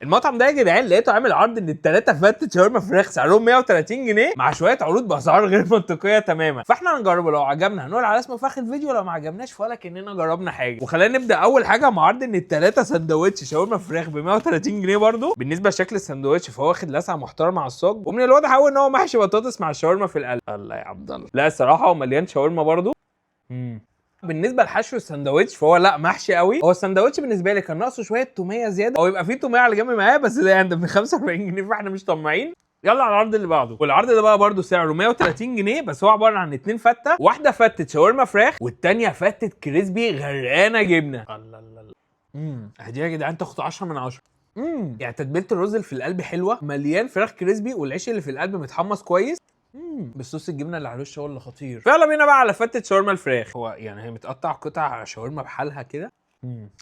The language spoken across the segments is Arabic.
المطعم ده يا جدعان لقيته عامل عرض ان الثلاثه فتة شاورما فراخ سعرهم 130 جنيه مع شويه عروض باسعار غير منطقيه تماما. فاحنا هنجربه، لو عجبنا هنقول على اسمه في اخر الفيديو، لو ما عجبناش ولا كاننا جربنا حاجه. وخلينا نبدا اول حاجه مع عرض ان الثلاثه سندوتش شاورما فراخ ب 130 جنيه برده. بالنسبه لشكل السندوتش فهو واخد لسعه محترمه على الصاج، ومن الواضح قوي ان هو محشي بطاطس مع الشاورما في القلب. الله يا عبد الله. لا الصراحه هو مليان شاورما برده. بالنسبه لحشو الساندوتش فهو لا محشي قوي. هو الساندوتش بالنسبه لي كان ناقصه شويه توميه زياده، او يبقى فيه توميه على جنب معاه، بس ده يعني ب 45 جنيه فاحنا مش طماعين. يلا على العرض اللي بعده. والعرض ده بقى برده سعره 130 جنيه، بس هو عباره عن 2 فته، واحده فته شاورما فراخ والثانيه فته كريسبي غرقانه جبنه. الله الله الله. اهدي يا جدعان تاخد 10 من 10. يعني تتبيله الرز اللي في القلب حلوه، مليان فراخ كريسبي، والعيش اللي في القلب متحمص كويس. بالصوص الجبنه اللي على الوش هو اللي خطير. فيلا بينا بقى على فتة شاورما الفراخ. هو يعني هي متقطع قطع شاورما بحالها كده.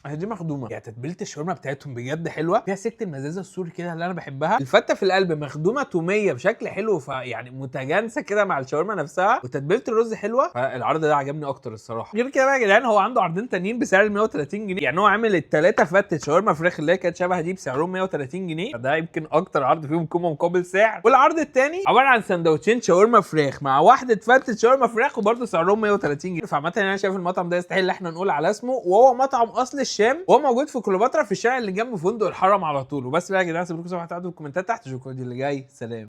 اهي دي مخدومه. يعني تتبيله الشاورما بتاعتهم بجد حلوه، فيها سكه المزازه السوري كده اللي انا بحبها. الفته في القلب مخدومه توميه بشكل حلو، فيعني متجانسه كده مع الشاورما نفسها، وتتبيله الرز حلوه. فالعرض ده عجبني اكتر الصراحه. غير كده بقى يا جدعان هو عنده عرضين تانيين بسعر 130 جنيه. يعني هو عامل الثلاثه فته شاورما فراخ اللي هي كانت شبه دي بسعرهم 130 جنيه، فده يمكن اكتر عرض فيهم قيمه مقابل سعر. والعرض الثاني عباره عن سندوتشين شاورما فراخ مع واحده فته شاورما فراخ، وبرده سعرهم 130 جنيه. فعامه انا شايف المطعم ده يستحيل ان احنا نقول على اسمه، وهو مطعم اصل الشام، وهو موجود في كليوباترا في الشارع اللي جنب فندق الحرم على طول. وبس بقى يا جدعان سيبوا لكم صفحه تعالوا في الكومنتات تحت. اشوفكم الفيديو اللي جاي. سلام.